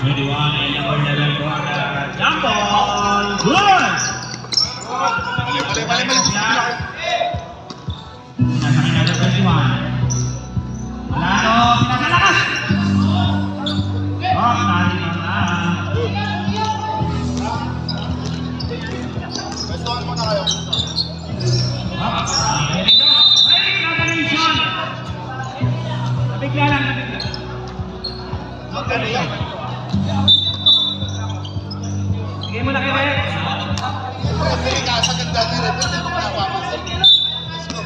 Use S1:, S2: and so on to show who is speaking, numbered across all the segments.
S1: 21 number 11 corner. Jump ball. Good!
S2: Mali.
S1: Nasa number 21. Malano, pinasalakas! Oh, nalima na.
S2: Pwestuhan mo na kayo.
S1: Ay, combination! Nabigla lang.
S2: Magkano yan?
S1: Sige mo na kayo, Rex.
S2: Sige ka, sa ganda ni Red. Hindi mo pinapapasok. Let's go.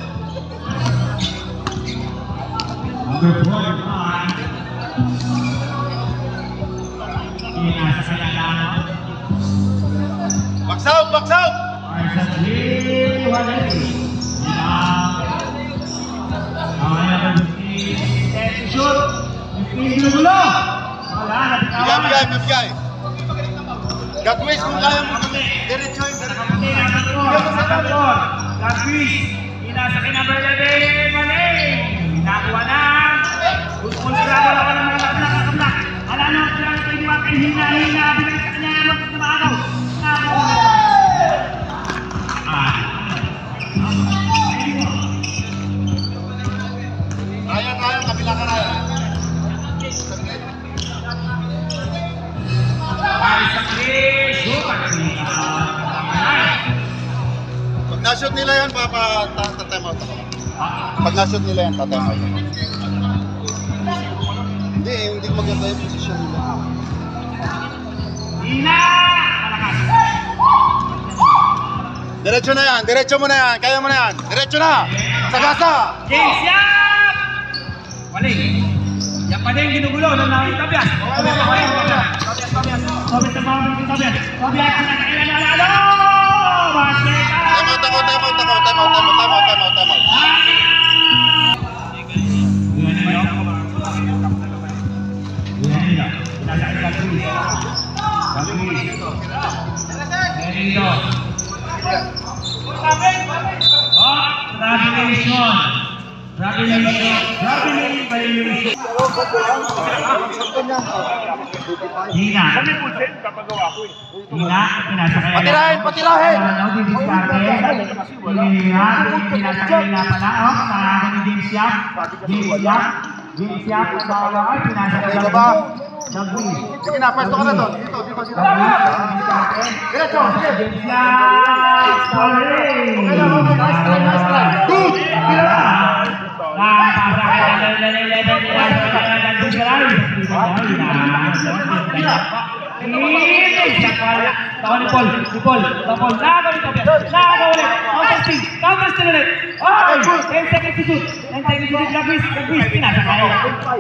S1: Number 45. Nasa kaya lang.
S2: Box out!
S1: Ay, sa 3, 180. Shoot! 15 ginugulo! Wala, nabitawan.
S2: Bigay. Gagawin kung kaya mo. Diretsoin.
S1: Gagawin. Inasa kay number 11. Mali! Nakuha na. Kontrado lang ka ng mga nakakabla. Wala na ang kailangan kayo diba kay hina-hina. Bilang sa kanya naman sa mga agaw.
S2: Ryan, kabila ka Ryan.
S1: Ay, sakit!
S2: Pag na-shoot nila yan, tatime out ako. Pag na-shoot nila yan, tatime out ako. Hindi maganda yung position nila.
S1: Hina!
S2: Diretso na yan, diretso mo na yan, kaya mo na yan. Diretso na! Sagasa!
S1: James, yan! Wali. Yan pa din, ginugulo. Nanawin tabias. Tabias. Basket!
S2: Time
S1: Hina.
S2: Patirahin! Sige na, pwesto ka na doon. Dito sila. Diretso, sige. Nice try. Good!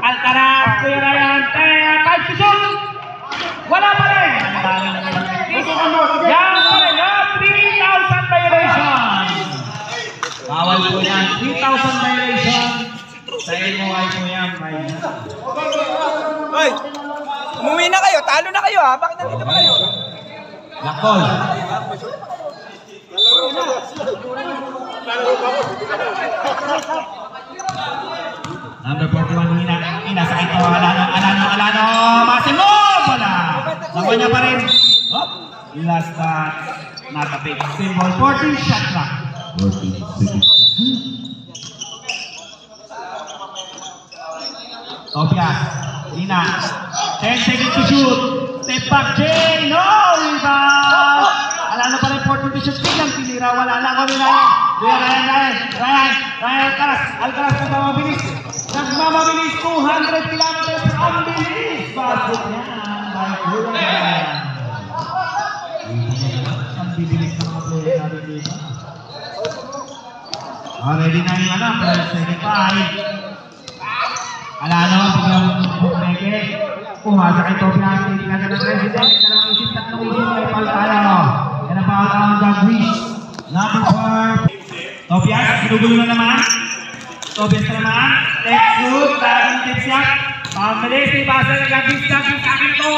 S1: Alcaraz, Kuya Ryan, time to shoot! Wala pa rin! Yan pa rin, 3,000 violation! Bawal po yan, 3,000 violation! Sa MOI po yan,
S3: Hoy! Umuwi na kayo, talo na kayo ha, bakit nandito pa kayo?
S1: Lakol! Number 41, Hina sa ito, Alano, Masimo! Wala! Nakuha niya pa rin. Oh, last natapik. Symbol, 14 shot clock. 14 Tobias, Hina, 10 seconds to shoot. Step back, Jay, no! Rebound! Alano pa rin, 14 to shoot. Biglang tinira, wala lang kami na yan. Ryan, Alcaraz nagmamabilis. Nagmamabilis, 200 kilometers ang bilis. Basket niya. Ang bibilis ng mga player natin dito. Ready na yung anak, second five. Alano, biglang bumeke. Pumasa kay Tobias, hindi ka ng president. Dalawang isip, tatlong isip, may foul tayo. Yan ang foul ang Gagwish. Number 4. Tobias, ginugulo na naman. Tobias na naman. Left shoot, bagong tip shot. Pamilis, may basa na Gagwish. Akin ito!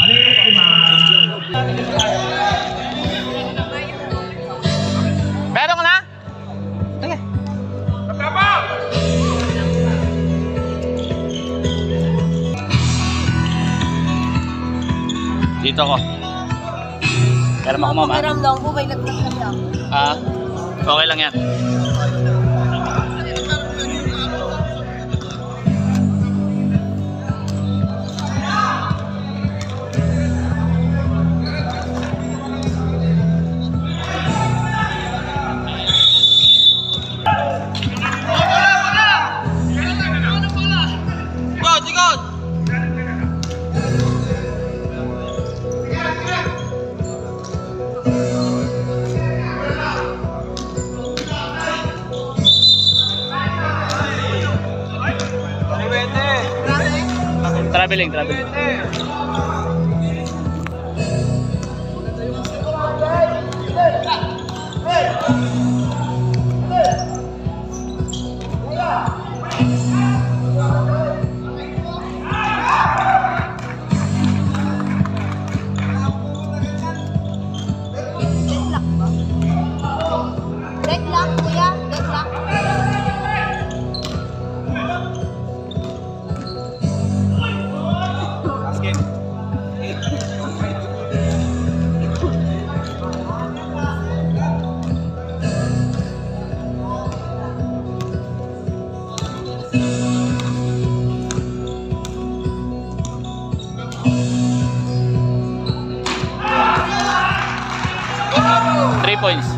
S1: Balik, Iman.
S3: Meron ka na? Sige.
S4: Dito ako. Pero ako mama.
S5: Pakiramdam ko, may nagtatag lang.
S4: Okay lang yan. Traveling. 3 points.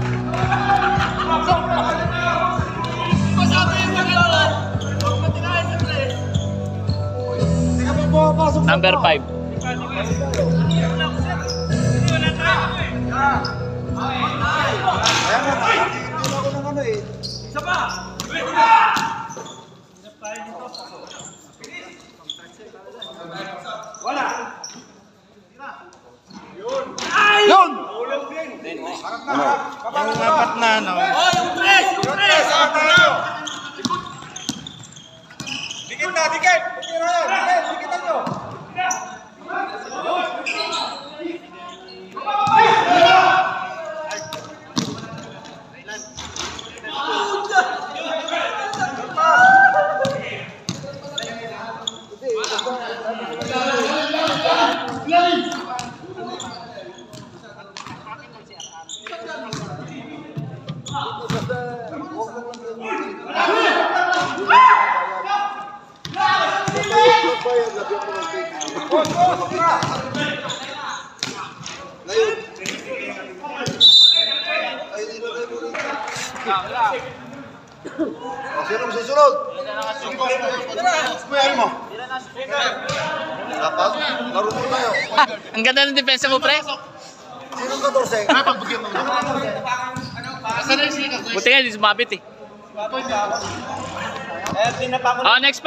S4: Number 5.
S2: Yun! Yung apat na ano.
S3: Yung press! Dikit na, dikit! Dikitan nyo!
S2: Sino susunod? Kuya mo. Dapat, laro mo tayo.
S4: Ang ganda ng depensa mo, pre.
S2: Sino 14? Ay, pagbigyan mo.
S4: Buti nga, hindi sumabit eh. Next 5.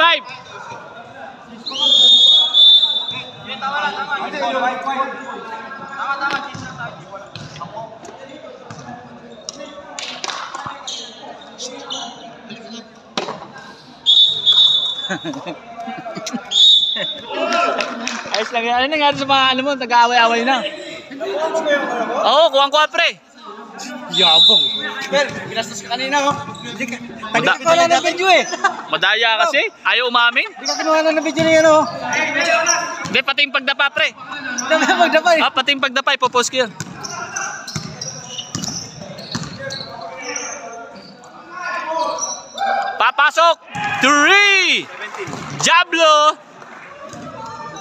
S4: Ayos lang yan. Ano nangyari sa mga ano mo? Nag-aaway-aaway na. Oo, kuwang-kuwa pre.
S3: Yabang. Well, ginastos ka kanina, oh. Tagal ka wala ng video eh.
S4: Madaya kasi. Ayaw umamin.
S3: Hindi ka kinuha na ng video niya, oh.
S4: Hindi, pati yung pagdapa pre.
S3: Dami na magdapay.
S4: Pati yung pagdapa, ipopost ko yun. Papasok! 3! Diablo!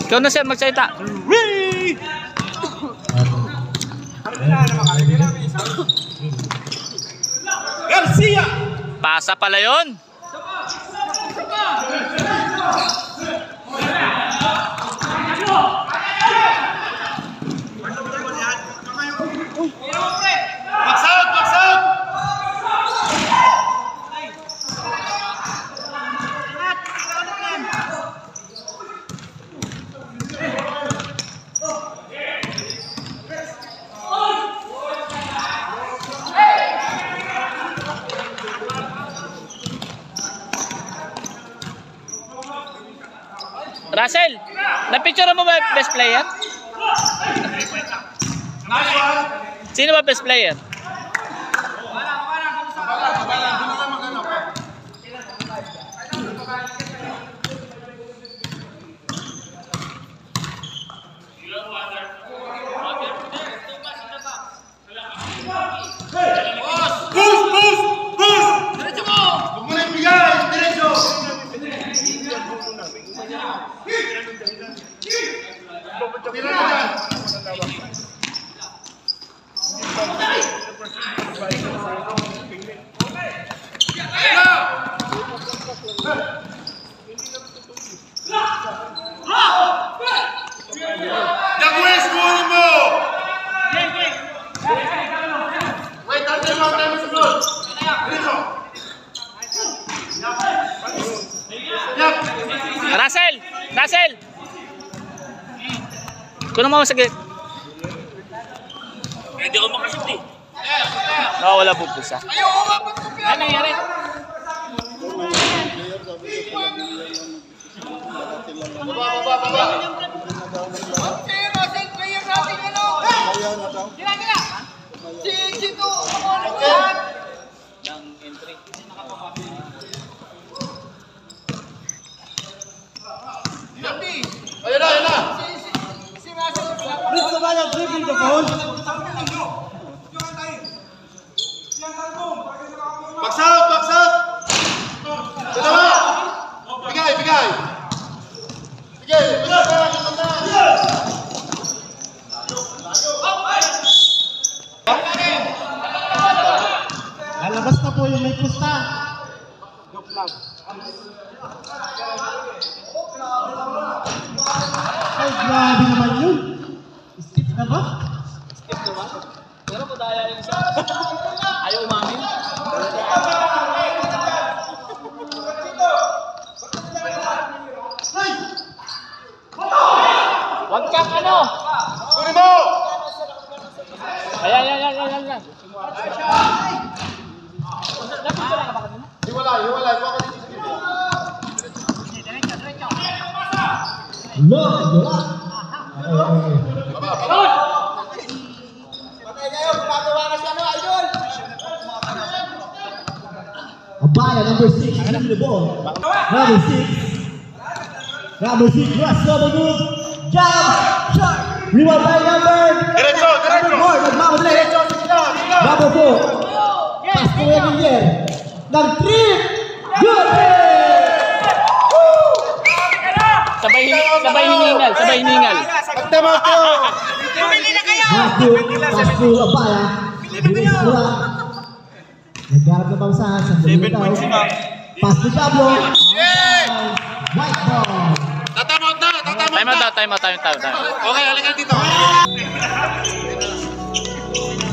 S4: Ikaw na sir, magsalita. 3!
S3: Garcia!
S4: Pasa pala yun. Russell, na-picture mo ba best player? Sino ba best player? Castle! Kunin mo sa gate. Hindi ako makashoot eh. Wala po pusa. Ano nangyari?
S2: Ayun na!
S3: Gusto ba yung dribbling the phone?
S2: Box out! Box out! Dalawa! Bigay! Bigay! Bigay!
S1: Lalabas na po yung may pusta. Ay, grabe naman yun. Steve na ba?
S4: Pero po dahil yung isa. Ayaw umamin. Wag kang ano?
S2: Kunin mo!
S4: Ayan.
S2: Hiwalay! Hiwalay! Huwag ka dito.
S3: Abaya, number 6, leading the ball. Number 6. Number 6, crossover move. Jump, shot. Rebound by number.
S2: Diretso! Diretso!
S3: Number 4, nagmamadali. Number 4. Pass to Emilier. Number 3. Good!
S4: Sabay hiningal.
S2: Pagtama ko!
S3: Pass to Abaya. Bilis dua. Naggarap na pausahan sa Bulitaw. Pass to Diablo. White ball.
S2: Tatamot na!
S4: Time out.
S2: Okay, halika dito.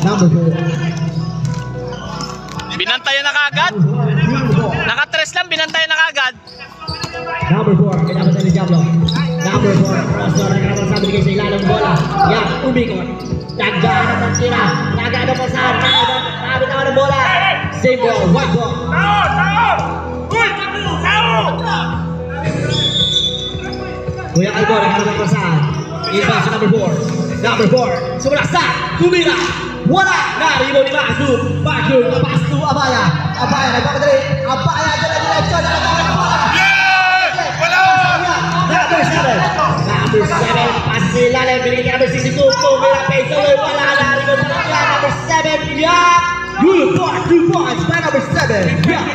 S3: Number 4.
S4: Binantayan na kaagad. Nakatres lang, binantayan na kaagad.
S3: Number 4, kailangan sa Diablo. Number 4, crossover na naman sabi kayo sa ilalang bola. Yan, umikot. Nagdaan ang tira. Nagdaan ang pasahan. Nakabitaw ng bola. Same ball, white ball. Kuya Albo, nagdaan ang pasahan. Inbound sa number 4. Number 4, sumula sa kumila. Wala! Naribo ni Basu. Basu, pass to Abaya. Abaya, nagpapadali. Abaya, direksyon. Number 7, pass sa ilalim, binigyan number 62, Pumira face away, wala na rin ang number 7, yeah! Good point, 2 points by number 7, yeah!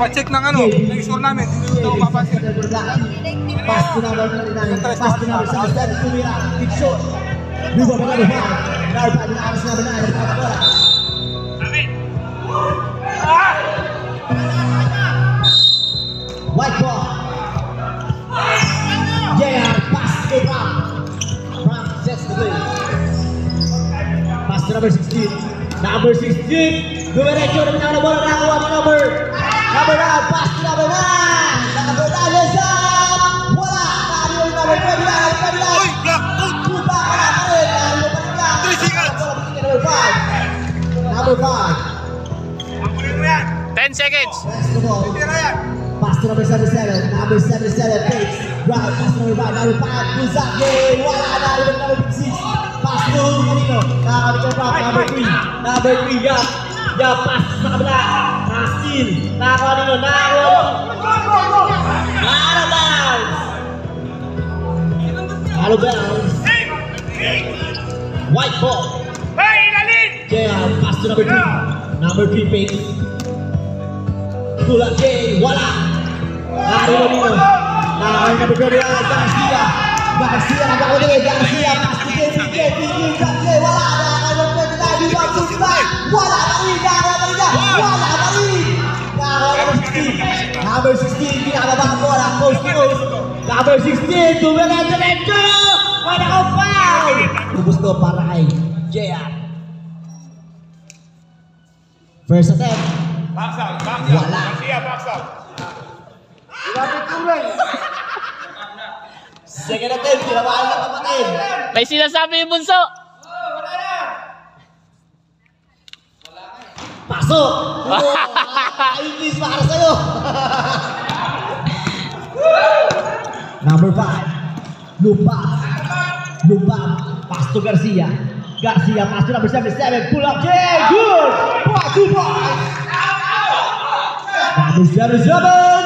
S5: Pa-check ng ano, ng score namin. Hindi ito mapapansin.
S3: Pass to number 39, pass to number 77, Pumira, big shot. Move up number 5, number 5, number 9, nagpapabola. White ball. Yeah, pass to Ram. Ram sets the play. Pass to number 16. Number 16. Dumiretso na pinang bola nakakuha mo number 9. Pass to number 9. Number 9 is up. Wala. Nariyo yung number 29.
S2: Uy! Block!
S3: Puta ka na pa rin. Nariyo pa rin lang.
S2: 3 seconds.
S3: Number 5. Number 5.
S4: 10 seconds.
S3: Pass the ball. Pass to number 77. Number 77 fakes. Right. Pass to number 5. Number 5. Buzake. Wala na rin number 6. Pass to Manino. Nakakabit ka number 3. Number 3. Yeah. Yeah. Pass sa kabila. Pass in. Nakakawa nino. Nakakawa. Out of bounds. White ball. Yeah. Pass to number 3. Number 3 fakes. Tulak J, wala. Nariyo nino. Nakakawa number 21. Garcia. Garcia. Garcia. Pass to JPJ. JPJ. Wala. Nakakawa number 29. Wala pa rin. Nakakawa pa rin. Wala pa rin. Nakakawa number 16. Number 16. Pinakababa ang bola. Post to post. Number 16, Dumerenzo. Wala ka foul. Ubus to para kay JR. First attempt. Wala. Second attempt, tinamaan na kapatid.
S4: May sinasabi yung bunso.
S3: Pasok! Ayun, para sa'yo. Number 5. Lumba. Pass to Garcia. Pass to number 77. Pull up J. Good! 2 points. Number 77.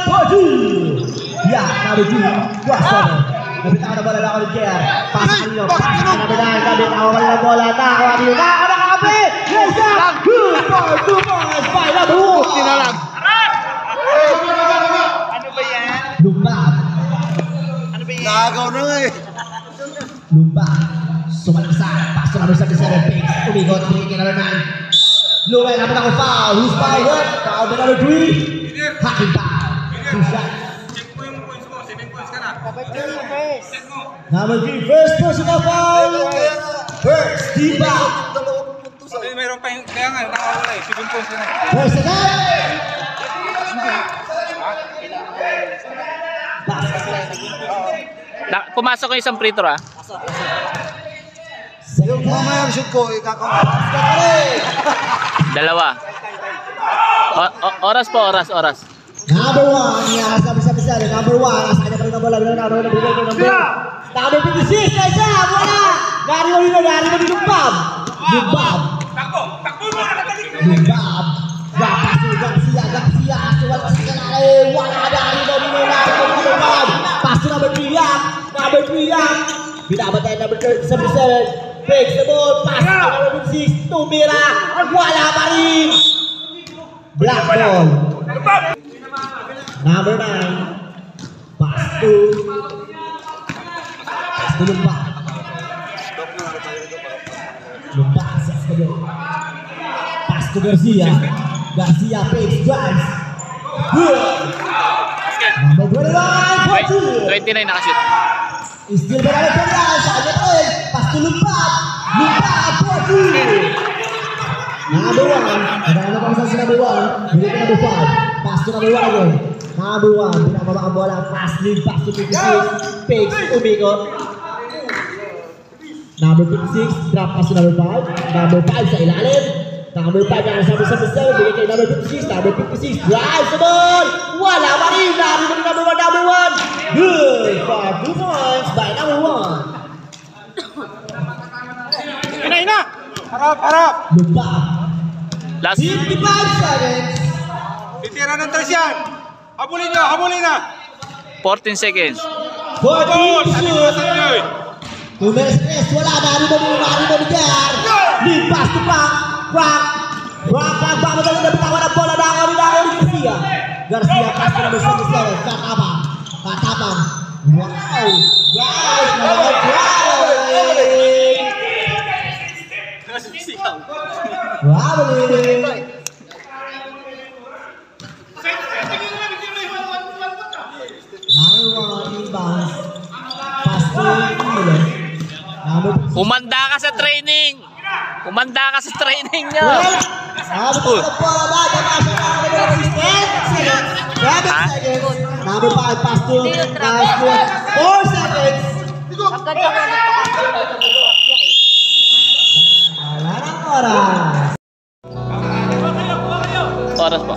S3: 2. Yeah, number 2. Wasser. Nabitawan na bola na ako ni Jer. Pass kanino. Pass na number 9. Nabitawan na ng bola. Nakakuha kanino. Nakakapit! Yes, up! Good for 2 points by number 1.
S4: Tinalag.
S3: Lumba.
S2: Nagaw na nga eh.
S3: Lumba. Sumalaksan. Pass to number 77. Pigs. Umigot. Tingin number 9. Luway. Naman ako foul. Who's foul? What? Foul by number 3. Hacking foul. 2 shots.
S5: Check mo yung points mo. 7 points ka na. Check mo.
S3: Number 3. First personal foul. First. Team foul.
S5: Mayroon pa yung, kaya nga, nakawala eh. 7 points ka na.
S3: First attempt. Pass.
S4: Pumasok ko isang free throw ah.
S3: Second time.
S2: Mamaya ang shoot ko, ikakaw.
S4: Dalawa. Oras po, oras.
S3: Number 1, yeah, sabi-sabi. Number 1, asa kanya pa rin ang bola. Number 56, nasa, wala! Nariyo rin yung Bob. Lumbab. Wapas ni Garcia. Aswal kasi kanalay. Wala na rin number 1. Pass to number 3 yan. Binabatay number 77. Breaks the ball. Pass to number 6. Tumira. Wala pa rin. Black ball. Number 9. Pass to Lumbab. Lumbab sa Escobar. Pass to Garcia fakes, drives. Good. Number 29,
S4: 29 nakashoot.
S3: still berada di tengah. Saatnya poin. Pass to Lumbab. Number 1. Ada posisi number 1. Jadi number 5. Pass to number 1 again. Number 1. Tidak membawa bola. Pass to 56. Fakes, umigot. Number 56, drop pass to number 5. Number 5 sa ilalim. Number 5 yang sampai 77, bigay kay number 56. Number 56, drives the ball. Wala pa rin. Number 1. Good for 2 points by number 1.
S5: Ina! Harap!
S3: Lupa.
S4: Last
S3: 55 seconds.
S5: Titira ng 3 yan! Habulin na!
S4: 14 seconds.
S3: 14 to shoot.
S5: Sa'yo eh!
S3: Tumes, wala. Dari mo diyan. Limpas to Frank. Madali na bitawan ang bola. Nakaw ni Garcia. Pass to number 77. Katapang. Wow. Guys, Traveling. Number 1 inbounds. Pass to Miller.
S4: Umanda ka sa training nyo.
S3: Number 5, pass to 4 seconds. Wala nang oras.
S4: Oras po.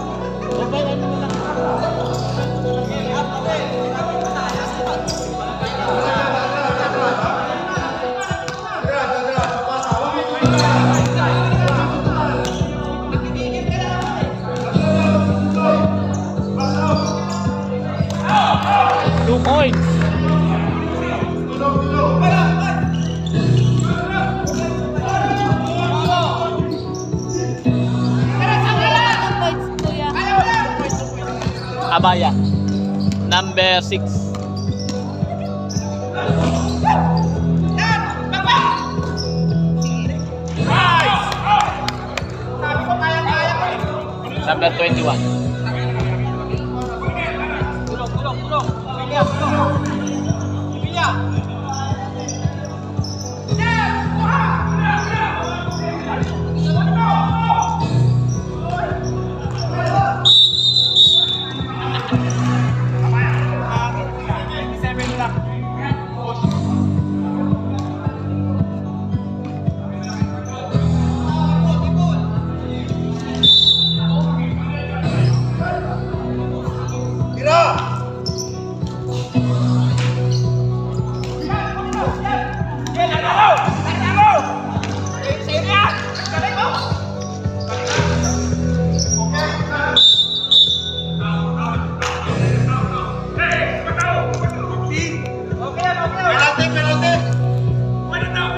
S4: Points. Abaya. Number 6. Number 21.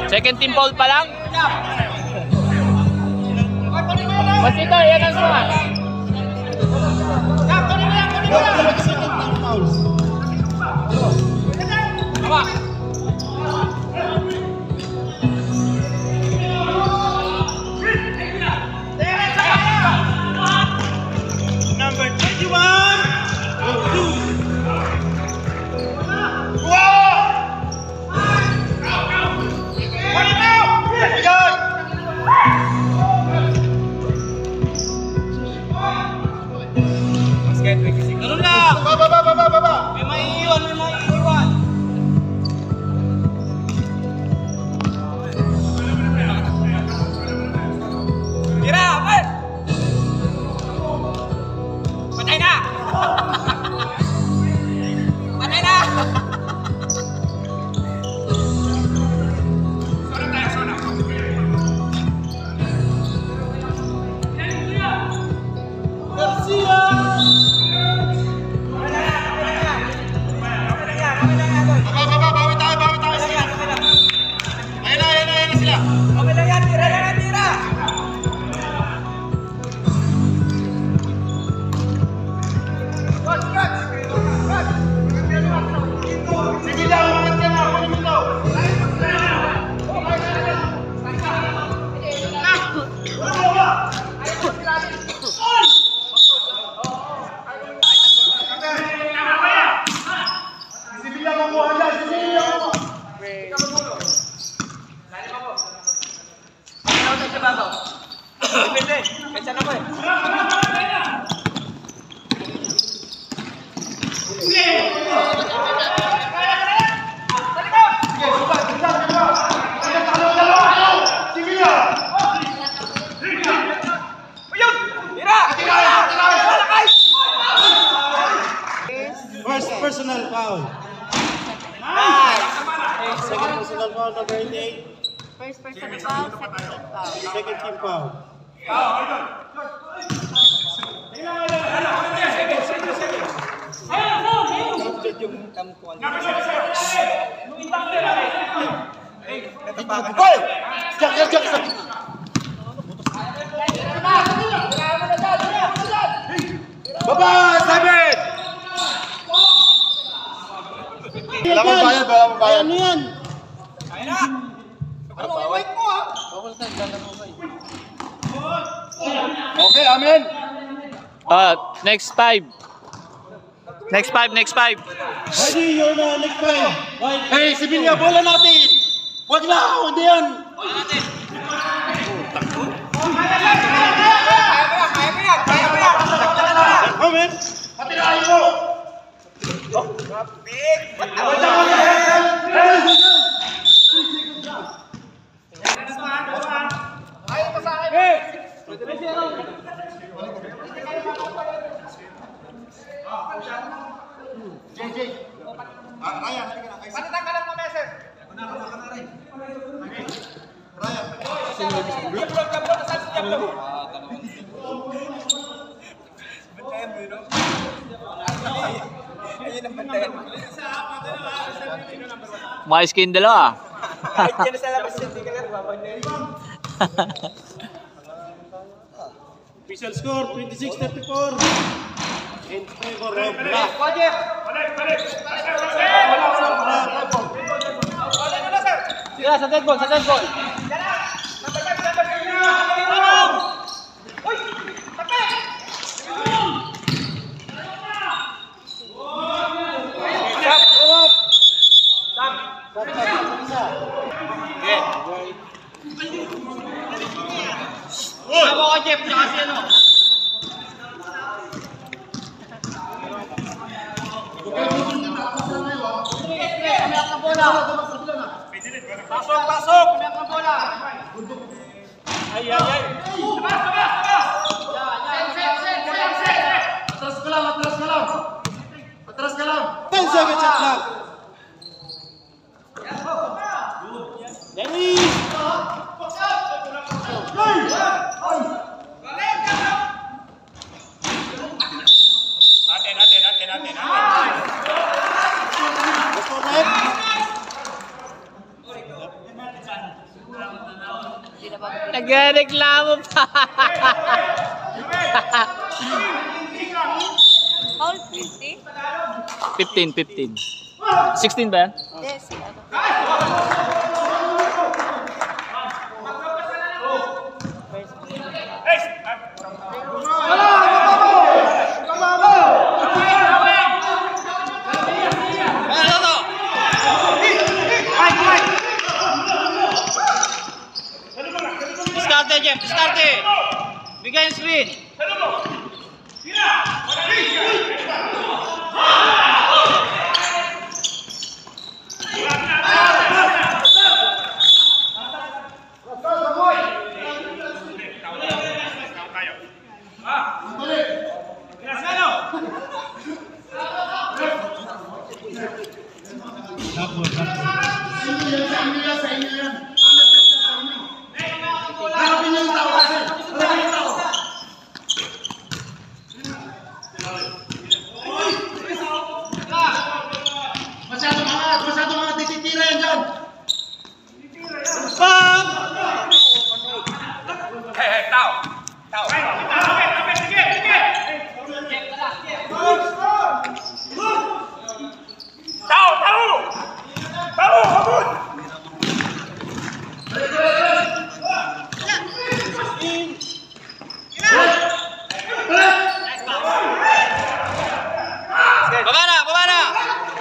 S4: Second team foul pa lang. Mas ito, yan ang suma.
S1: Number 21.
S5: Ganun lang!
S2: Baba!
S5: May maiiwan! Tira! Apat! Patay na! Patay na!
S2: Baba! Bawi tayo sila. Ayun na sila.
S5: Okay lang yan! Tira lang yan! Tira!
S2: Sige lang, umangat ka na. Kunin mo ito. Sibilya mo mo.
S5: Depende! Kaya na ko eh!
S1: First personal foul. Second personal foul, number 88.
S6: First person foul, second team foul.
S1: Second team foul.
S2: Boy! Diyak! Baba! 7! Wala mong bayad.
S1: Ano yan?
S2: Okay, amen.
S4: Next 5. Next 5.
S1: Ready, you're the next five.
S2: Hey, Sibilya, bola natin! Wag na! Hindi yan!
S1: Comment.
S2: Patirahin mo!
S4: Maayos kayong dalawa.
S1: Official score 26-34 in favor of Black.
S5: Tira sa dead ball! Pasok, pasok! Ay, ay, ay!
S2: Atras ka lang. 10 seconds shot lang. Dennis!
S5: Natin.
S2: Gusto mo, Red?
S4: Nagreklamo pa.
S6: All 50?
S4: 15. 16 ba yan?
S6: Yes, ano?
S4: Diskarte, Jeff. Diskarte. Bigay yung screen.
S2: Masyado mga tititira yan dyan.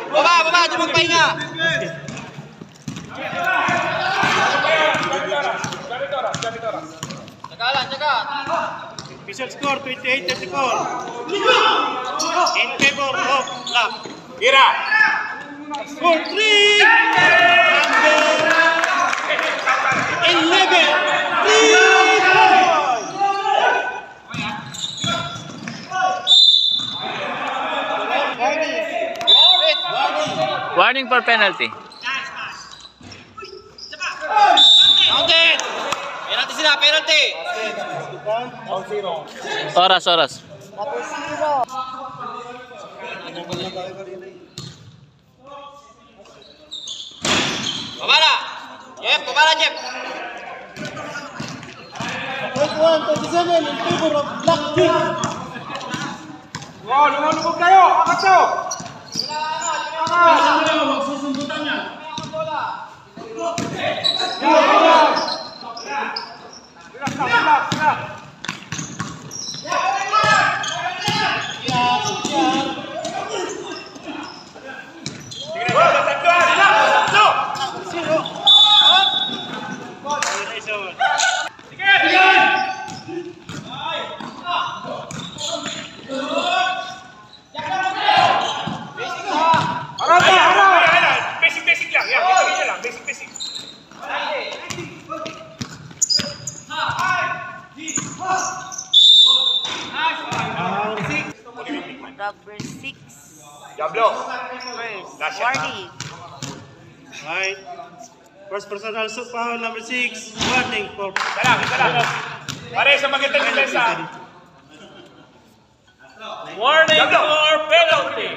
S4: Baba, di magpahinga. Tsaka.
S1: Official score 28-34. In favor of Black.
S5: Ira!
S1: Score 3. Number 11.
S4: Warning for penalty.
S5: Counted! Penalty sila, penalty!
S4: Oras.
S6: Tapos 0.
S5: Babala! Jeff, babala, Jeff!
S2: 21-27 in favor of Black Team.
S5: Wow, lumulubog kayo! Akat nyo!
S2: Magsusundutan niya.
S5: Relax. Basic lang. Yan, ito lang. Basic.
S6: Number 6.
S5: Diablo.
S6: First. Warning.
S1: Right. First personal shoot foul number 6. Warning for
S5: Isa lang. Pare sa magandang depensa.
S4: Warning
S5: Diablo.
S4: for penalty.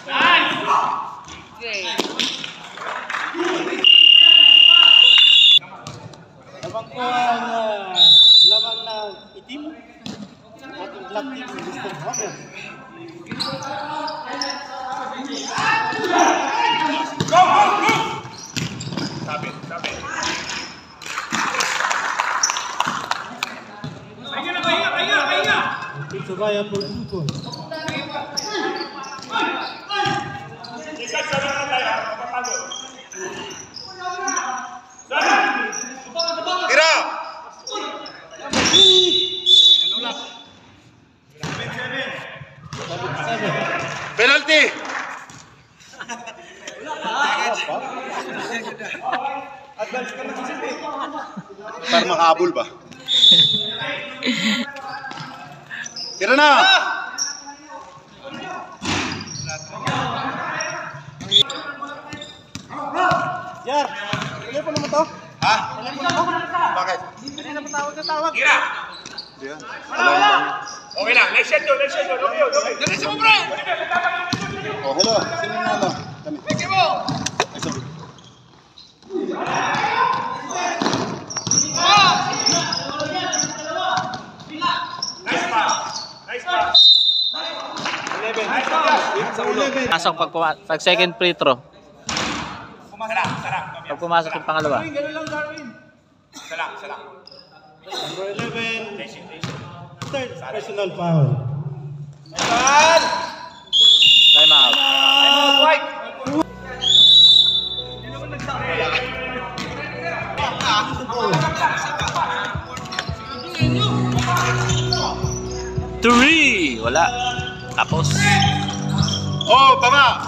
S6: Nice one. Great.
S1: Abang ko ang lamang ng itim. Ating Black Team Mr. Hammer.
S3: It's a via for 2 points.
S2: Tira! Penalty! Para makahabol ba? Tira na!
S3: Yar, ilan pa naman to?
S2: Ha? Bakit?
S3: Hindi na patawag na tawag.
S2: Tira! Diyan.
S7: Okay na, next shot yun, next shot yun. Okay, okay.
S2: Diretso mo, bro! Oh, hello. Sino na ano? Kami.
S7: Sige mo!
S2: Ay, sorry.
S7: Nice pass. Nice pass.
S3: 11.
S7: Nice pass.
S4: Pasok pag second free throw.
S7: Sarap, sarap.
S4: Pag pumasok yung pangalawa.
S3: Ganun lang, Darwin.
S7: Sarap, sarap.
S3: Number 11. Third personal foul.
S4: Time out.
S7: White.
S4: Three! Wala. Tapos.
S2: Oh, baba!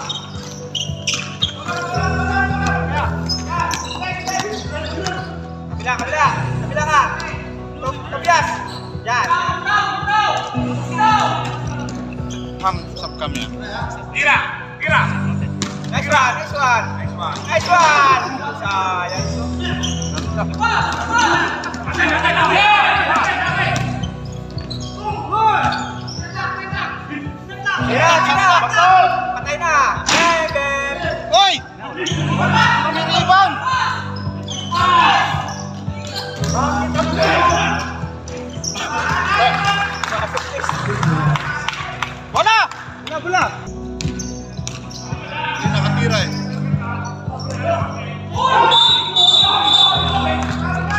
S7: Kabila, kabila. Kabila ka. Kabias. Yan.
S2: Ham, sab kami.
S7: Tira, tira. Nice one, nice one. Nice one. Nice one. Sayang. Tira, tira. Patay na.
S2: Hoy! Kami rebound!
S7: Bola! Bola, bola.
S2: Hindi nakatira eh.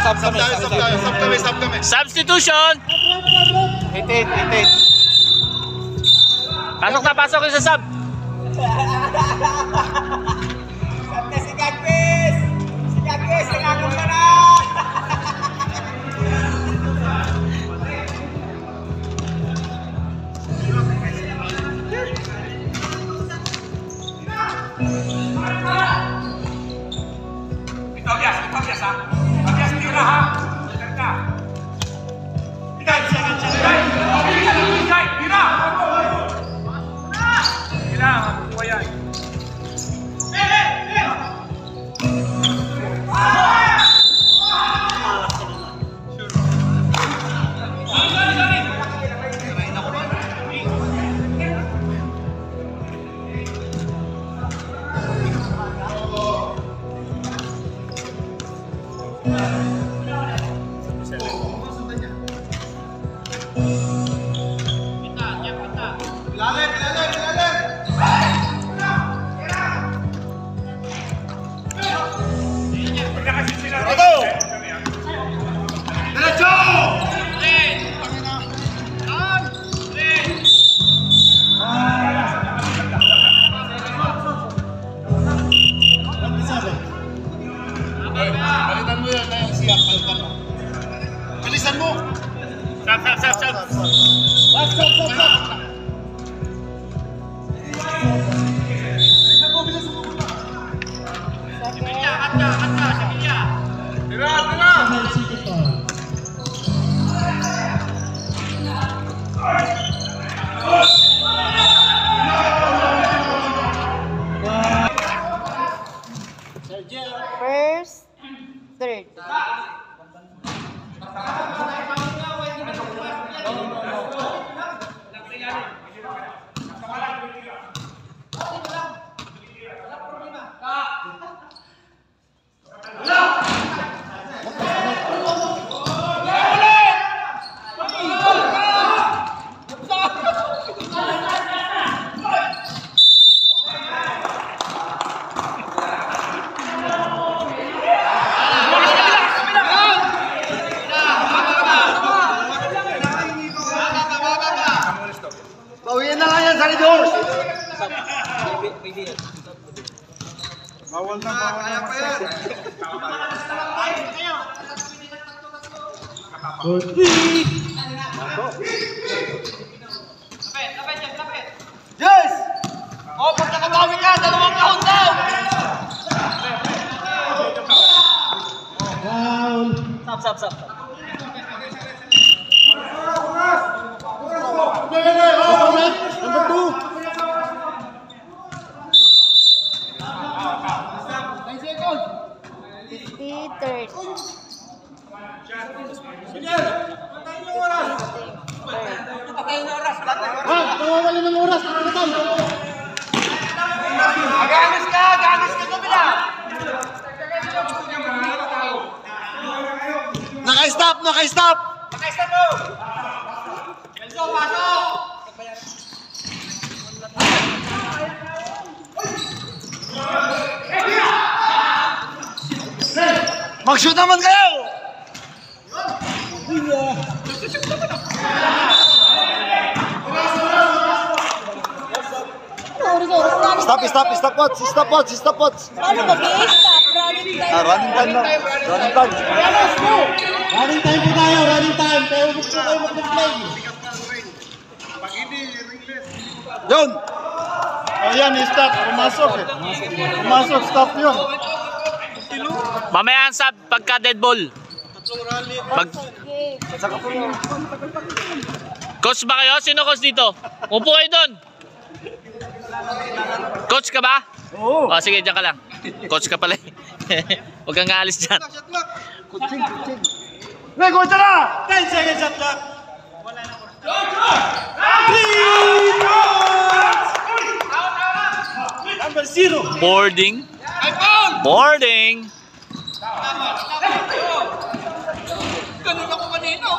S2: Sab kami.
S4: Substitution!
S7: Itit.
S4: Pasok yung sa sub.
S7: Si Gagpis! Si Gagpis! Nangangong ka na! Ito bias ha? Bias tira ha? Tira ka! Tira! Tira! Mabuhay yan!
S2: Balitan mo yan na yung siyak. Balitan mo. Bilisan mo!
S3: Stop.
S6: First, third.
S2: Bawal na, bawal na.
S3: For 3.
S1: Yes! Oh, pag nakabawi ka, 2 count daw!
S3: Foul.
S4: Stop.
S3: Number 2.
S6: Third.
S3: Tawawalin ng oras.
S1: Aganis ka kabila!
S2: Naka-stop!
S1: Nakaistap mo! Elso, pasok!
S2: Mag-shoot naman kayo! Stop.
S6: Paano mag-i-stop? Running time.
S2: Running time.
S3: Running time po tayo. Running time. Pero gusto kayo mag-play.
S2: Yun! O yan, stop. Pumasok eh. Pumasok, stop yun.
S4: Mamaya ang sub pagka dead ball. Pag... Coach ba kayo? Sino coach dito? Upo kayo doon. Coach ka ba? Oo. Oh, sige, dyan ka lang. Coach ka pala eh. Huwag kang aalis dyan.
S2: Kutsing. Hey, coach na!
S1: 10 seconds shot clock! Number 0!
S4: Boarding.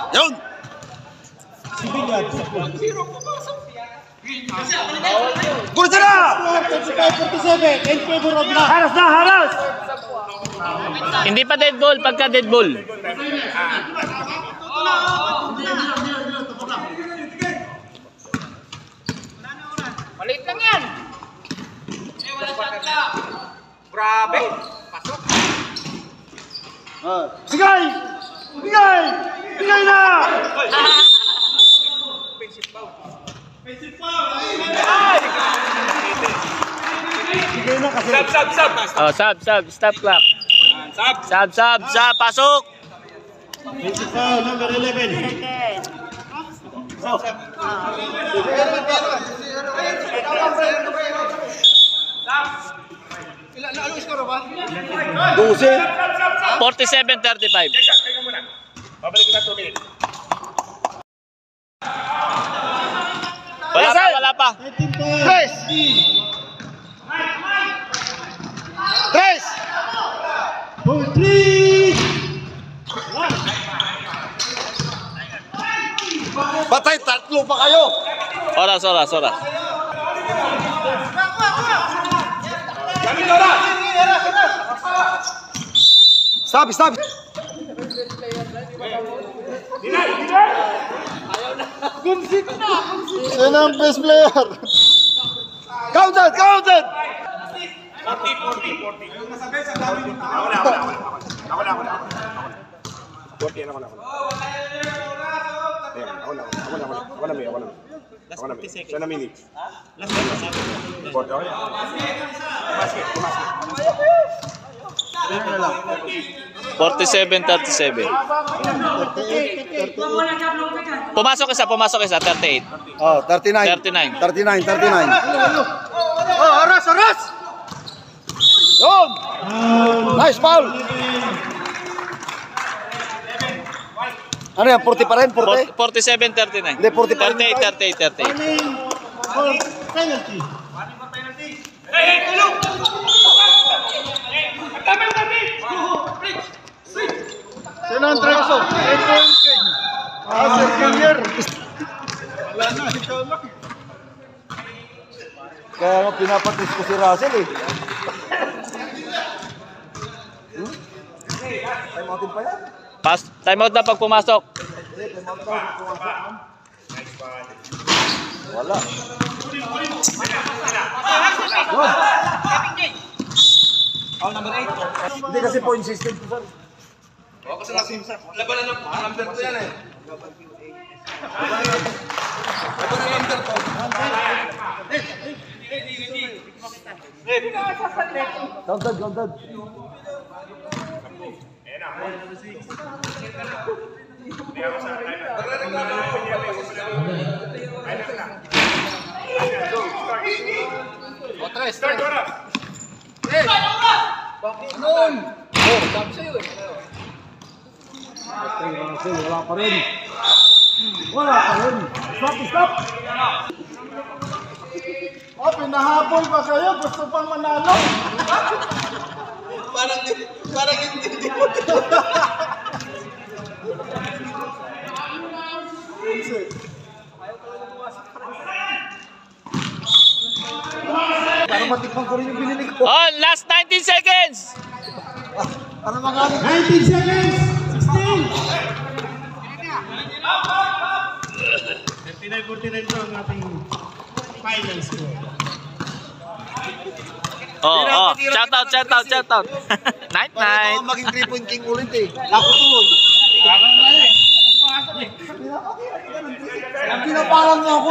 S2: Yun! Coach na!
S3: 35-47. In favor of Black.
S2: Haras!
S4: Hindi pa dead ball, pagka dead ball.
S1: Maliit lang yan! Wala shot clock! Grabe! Pasok!
S2: Sigay! Sigay na!
S4: Oh, sub, stop clock. Sub, pasok.
S3: Foul number 11.
S1: Ilan na anong score ba?
S4: 47-35.
S7: Babalik ko na 2 minutes.
S4: Wala pa.
S3: 13 points.
S2: Tres!
S3: For 3.
S2: Patay, 3 pa kayo!
S4: Oras.
S2: Stop! Yan ang best player! Counted!
S7: 40. Sana minutes.
S4: 47-37. Pumasok isa, 38.
S2: Oh, 39. 39. Oh, oras! Yun! Nice foul! Ano yan, 40 pa rin? 40?
S4: 47-39.
S2: Hindi, 40 pa rin.
S4: 38.
S3: Running for penalty.
S2: Sino ang treso? 8 points king. Second year. Wala na, ikaw lang. Kaya nga pinapatis ko si Russell eh. Time outin pa yan.
S4: Time out na pag pumasok.
S2: Wala.
S5: Foul number 8.
S2: Hindi kasi point system to, sir.
S7: O, kasi labanan ng number 2 yan eh. Labanan ng number 2.
S2: Counted, counted. Wala pa rin. Wala pa rin. Stop, stop. Oh, pinahabol pa kayo. Gusto pang manalo.
S7: Parang hindi mo.
S2: Para matikman ko rin yung binili ko.
S4: Oh, last 19 seconds.
S2: Para magalit.
S3: 19 seconds!
S1: 39-49 to ang ating final score.
S4: Oh, shout out, shout out, shout out. Night, night.
S2: Ako maging 3-point king ulit eh. Ako tuloy. Pinapalan mo ako.